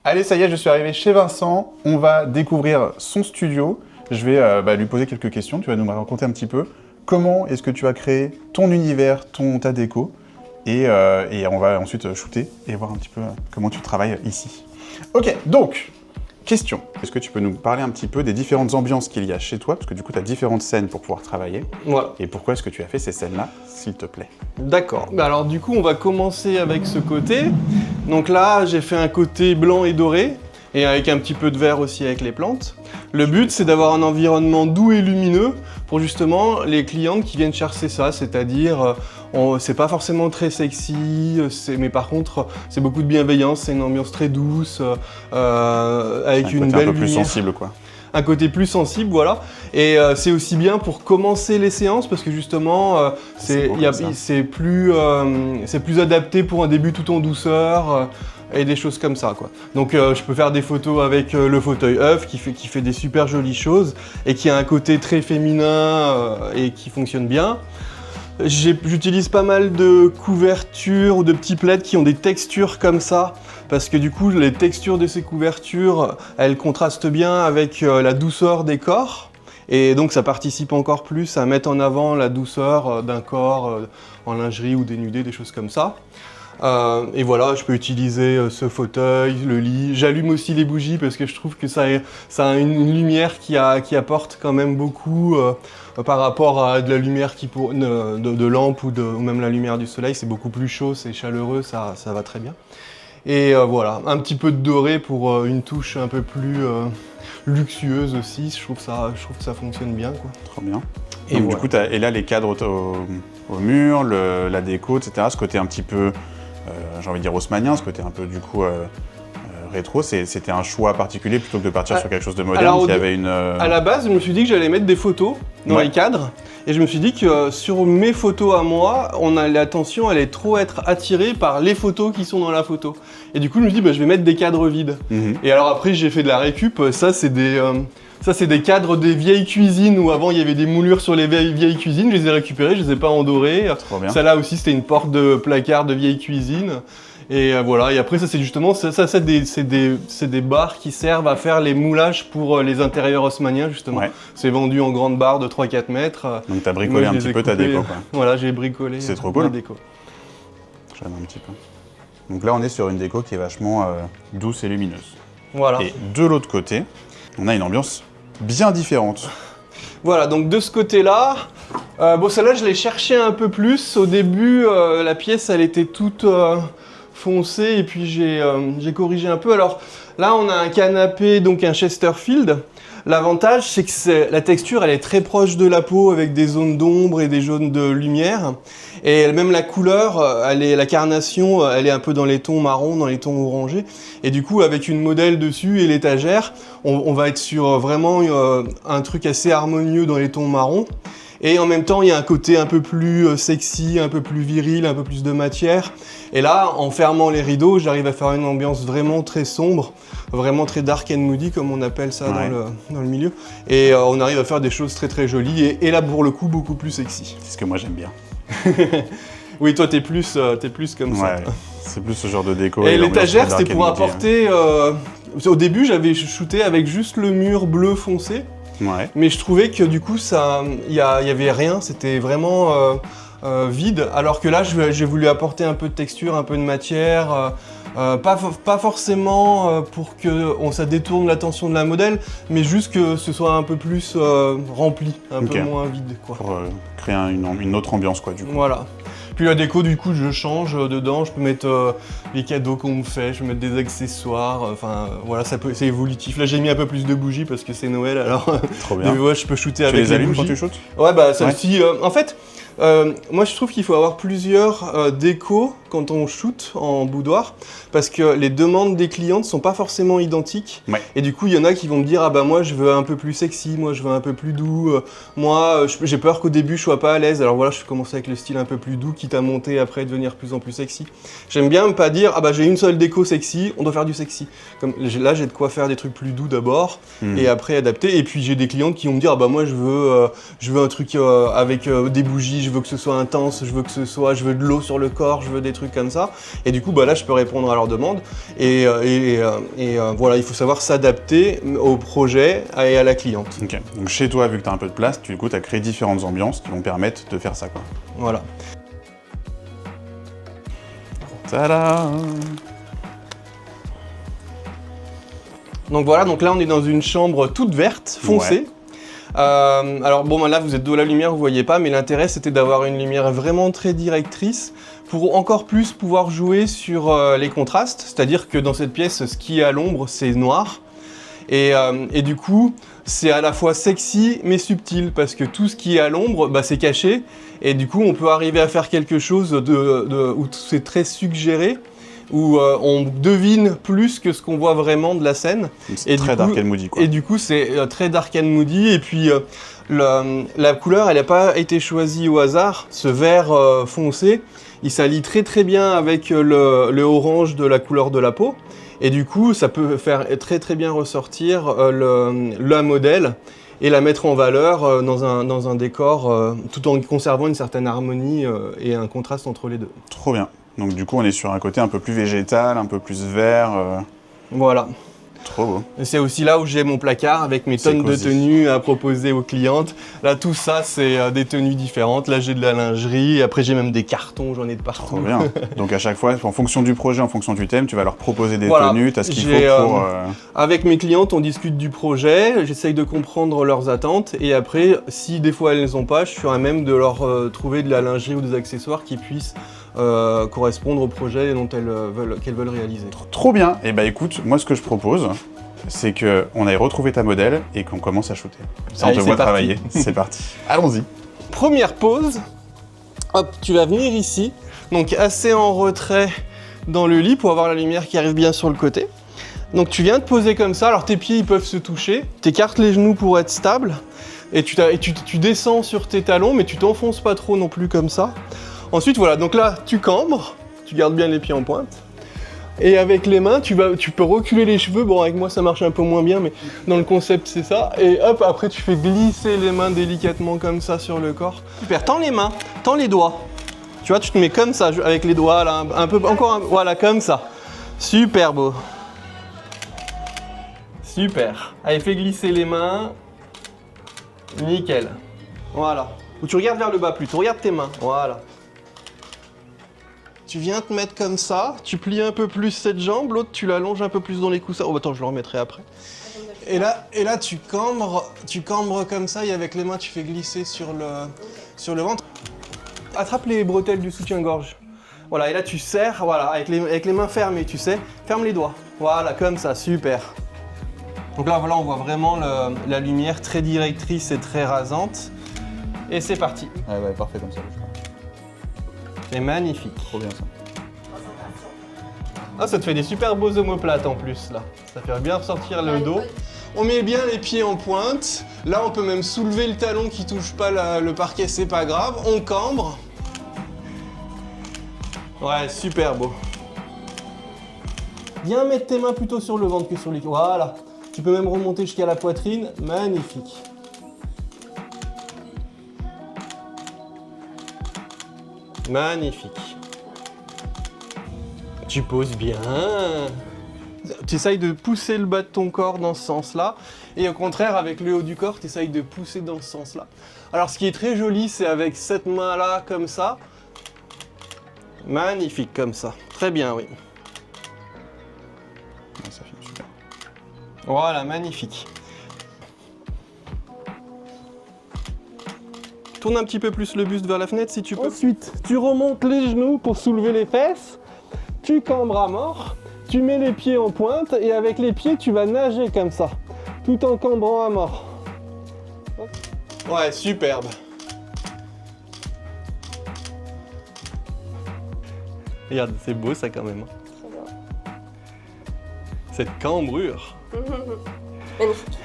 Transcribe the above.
Allez, ça y est, je suis arrivé chez Vincent. On va découvrir son studio. Je vais lui poser quelques questions. Tu vas nous raconter un petit peu comment est-ce que tu as créé ton univers, ta déco. Et on va ensuite shooter et voir un petit peu comment tu travailles ici. Ok, donc, question. Est-ce que tu peux nous parler un petit peu des différentes ambiances qu'il y a chez toi? Parce que du coup, tu as différentes scènes pour pouvoir travailler. Voilà. Et pourquoi est-ce que tu as fait ces scènes-là, s'il te plaît? D'accord. Alors du coup, on va commencer avec ce côté. Donc là, j'ai fait un côté blanc et doré, et avec un petit peu de vert aussi avec les plantes. Le but, c'est d'avoir un environnement doux et lumineux pour justement les clientes qui viennent chercher ça, c'est-à-dire, c'est pas forcément très sexy, mais par contre, c'est beaucoup de bienveillance, c'est une ambiance très douce, avec une belle un peu plus lumière. sensible, quoi. Un côté plus sensible, voilà. Et c'est aussi bien pour commencer les séances parce que justement, c'est plus adapté pour un début tout en douceur et des choses comme ça, quoi. Donc je peux faire des photos avec le fauteuil œuf qui fait des super jolies choses et qui a un côté très féminin et qui fonctionne bien. J'utilise pas mal de couvertures ou de petits plaids qui ont des textures comme ça, parce que du coup, les textures de ces couvertures, elles contrastent bien avec la douceur des corps, et donc ça participe encore plus à mettre en avant la douceur d'un corps en lingerie ou dénudé, des choses comme ça. Et voilà, je peux utiliser ce fauteuil, le lit. J'allume aussi les bougies parce que je trouve que ça a une lumière qui apporte quand même beaucoup par rapport à de la lumière de lampe ou même la lumière du soleil. C'est beaucoup plus chaud, c'est chaleureux, ça va très bien. Et voilà, un petit peu de doré pour une touche un peu plus luxueuse aussi. Je trouve que ça fonctionne bien, quoi. Trop bien. Et donc, voilà. du coup, et là, les cadres au mur, la déco, etc., ce côté un petit peu, j'ai envie de dire haussmannien, ce côté un peu, du coup, rétro, c'était un choix particulier plutôt que de partir sur quelque chose de moderne Alors, qui avait une... À la base, je me suis dit que j'allais mettre des photos dans les cadres. Et je me suis dit que sur mes photos à moi, l'attention allait trop être attirée par les photos qui sont dans la photo. Et du coup, je me suis dit, bah, je vais mettre des cadres vides. Et alors après, j'ai fait de la récup. Ça, c'est des cadres des vieilles cuisines où avant, il y avait des moulures sur les vieilles cuisines. Je les ai récupérés, je les ai pas endorés. Celle-là aussi, c'était une porte de placard de vieille cuisine. Et voilà, et après ça c'est justement, c'est des barres qui servent à faire les moulages pour les intérieurs haussmanniens justement. Ouais. C'est vendu en grande barre de 3-4 mètres. Donc t'as bricolé un petit peu ta déco, quoi. Voilà, j'ai bricolé. C'est trop cool. Ma déco. J'aime un petit peu. Donc là on est sur une déco qui est vachement douce et lumineuse. Voilà. Et de l'autre côté, on a une ambiance bien différente. Voilà, donc de ce côté-là, bon celle-là je l'ai cherché un peu plus. Au début, la pièce elle était toute... foncé et puis j'ai corrigé un peu. Alors là on a un canapé, donc un Chesterfield. L'avantage c'est que la texture elle est très proche de la peau avec des zones d'ombre et des zones de lumière. Et même la couleur, la carnation, elle est un peu dans les tons marrons, dans les tons orangés. Et du coup avec une modèle dessus et l'étagère, on va être sur vraiment un truc assez harmonieux dans les tons marrons. Et en même temps, il y a un côté un peu plus sexy, un peu plus viril, un peu plus de matière. Et là, en fermant les rideaux, j'arrive à faire une ambiance vraiment très sombre, vraiment très dark and moody, comme on appelle ça dans le milieu. Et on arrive à faire des choses très très jolies, et là, pour le coup, beaucoup plus sexy. C'est ce que moi j'aime bien. Oui, toi, t'es plus comme ça. Ouais, c'est plus ce genre de déco. Et l'étagère, c'était pour apporter... Au début, j'avais shooté avec juste le mur bleu foncé. Ouais. Mais je trouvais que du coup, il y avait rien, c'était vraiment vide. Alors que là, j'ai voulu apporter un peu de texture, un peu de matière, pas forcément pour que ça détourne l'attention de la modèle, mais juste que ce soit un peu plus rempli, un peu moins vide, quoi. Pour créer une autre ambiance, quoi, du coup. Voilà. Puis la déco, du coup, je change dedans, je peux mettre les cadeaux qu'on me fait, je peux mettre des accessoires, enfin voilà, c'est évolutif. Là, j'ai mis un peu plus de bougies parce que c'est Noël, alors trop bien. Ouais, je peux shooter avec les les allumes bougies. Quand tu shootes? Ouais, bah celle-ci, en fait, moi je trouve qu'il faut avoir plusieurs décos quand on shoot en boudoir, parce que les demandes des clientes sont pas forcément identiques. Ouais. Et du coup, il y en a qui vont me dire, ah bah moi je veux un peu plus sexy, moi je veux un peu plus doux, moi j'ai peur qu'au début je sois pas à l'aise, alors voilà, je commence avec le style un peu plus doux, quitte à monter après et devenir de plus en plus sexy. J'aime bien pas dire, ah bah j'ai une seule déco sexy, on doit faire du sexy. Comme là, j'ai de quoi faire des trucs plus doux d'abord, et après adapter. Et puis j'ai des clientes qui vont me dire, ah bah moi je veux un truc avec des bougies, je je veux que ce soit intense, je veux de l'eau sur le corps, je veux des trucs comme ça. Et du coup, bah là, je peux répondre à leurs demandes. Et voilà, il faut savoir s'adapter au projet et à la cliente. Ok, donc chez toi, vu que tu as un peu de place, du coup, tu as créé différentes ambiances qui vont permettre de faire ça, quoi. Voilà. Tada! Donc voilà, donc là, on est dans une chambre toute verte, foncée. Ouais. Alors bon, là, vous êtes de la lumière, vous voyez pas, mais l'intérêt, c'était d'avoir une lumière vraiment très directrice pour encore plus pouvoir jouer sur les contrastes. C'est-à-dire que dans cette pièce, ce qui est à l'ombre, c'est noir. Et du coup, c'est à la fois sexy mais subtil parce que tout ce qui est à l'ombre, bah, c'est caché. Et du coup, on peut arriver à faire quelque chose où c'est très suggéré, où on devine plus que ce qu'on voit vraiment de la scène. C'est très dark and moody, quoi. Et du coup, c'est très dark and moody. Et puis, la couleur, elle n'a pas été choisie au hasard. Ce vert foncé, il s'allie très très bien avec le orange de la couleur de la peau. Et du coup, ça peut faire très très bien ressortir la modèle et la mettre en valeur dans un décor, tout en conservant une certaine harmonie et un contraste entre les deux. Trop bien. Donc du coup, on est sur un côté un peu plus végétal, un peu plus vert. Voilà. Trop beau. Et c'est aussi là où j'ai mon placard avec mes tonnes de tenues à proposer aux clientes. Là, tout ça, c'est des tenues différentes. Là, j'ai de la lingerie. Après, j'ai même des cartons, j'en ai de partout. Trop bien. Donc à chaque fois, en fonction du projet, en fonction du thème, tu vas leur proposer des tenues, tu as ce qu'il faut pour... Avec mes clientes, on discute du projet, j'essaye de comprendre leurs attentes. Et après, si des fois elles ne les ont pas, je suis à même de leur trouver de la lingerie ou des accessoires qui puissent correspondre au projet qu'elles veulent réaliser. Trop bien. Et bah écoute, moi ce que je propose, c'est qu'on aille retrouver ta modèle et qu'on commence à shooter. Ça, on te voit travailler. C'est parti. Allons-y. Première pause. Hop, tu vas venir ici. Donc assez en retrait dans le lit pour avoir la lumière qui arrive bien sur le côté. Donc tu viens te poser comme ça. Alors tes pieds ils peuvent se toucher. T'écartes les genoux pour être stable. Et tu descends sur tes talons, mais tu t'enfonces pas trop non plus comme ça. Ensuite, voilà, donc là, tu cambres, tu gardes bien les pieds en pointe. Et avec les mains, tu peux reculer les cheveux. Bon, avec moi, ça marche un peu moins bien, mais dans le concept, c'est ça. Et hop, après, tu fais glisser les mains délicatement comme ça sur le corps. Super, tends les mains, tends les doigts. Tu vois, tu te mets comme ça, avec les doigts, là, voilà, comme ça. Super beau. Super. Allez, fais glisser les mains. Nickel. Voilà. Ou tu regardes vers le bas plutôt, regarde tes mains. Voilà. Tu viens te mettre comme ça, tu plies un peu plus cette jambe, l'autre tu l'allonges un peu plus dans les coussins. Oh attends, je le remettrai après. Et là tu cambres comme ça et avec les mains tu fais glisser sur le ventre. Attrape les bretelles du soutien-gorge. Voilà, et là tu serres, voilà, avec les mains fermées, tu sais, ferme les doigts. Voilà, comme ça, super. Donc là, voilà, on voit vraiment la lumière très directrice et très rasante. Et c'est parti. Ouais, parfait comme ça. C'est magnifique. Trop bien ça. Ah, ça te fait des super beaux omoplates en plus, là. Ça fait bien ressortir le dos. On met bien les pieds en pointe. Là, on peut même soulever le talon qui touche pas le parquet, c'est pas grave. On cambre. Ouais, super beau. Viens mettre tes mains plutôt sur le ventre que sur les... Voilà. Tu peux même remonter jusqu'à la poitrine. Magnifique. Magnifique. Tu poses bien. Tu essayes de pousser le bas de ton corps dans ce sens-là. Et au contraire, avec le haut du corps, tu essayes de pousser dans ce sens-là. Alors, ce qui est très joli, c'est avec cette main-là, comme ça. Magnifique, comme ça. Très bien, oui. Ça filme super. Voilà, magnifique. Tourne un petit peu plus le buste vers la fenêtre si tu peux. Ensuite, tu remontes les genoux pour soulever les fesses. Tu cambres à mort. Tu mets les pieds en pointe et avec les pieds, tu vas nager comme ça. Tout en cambrant à mort. Ouais, superbe. Regarde, c'est beau ça quand même. Très bien. Cette cambrure. Magnifique.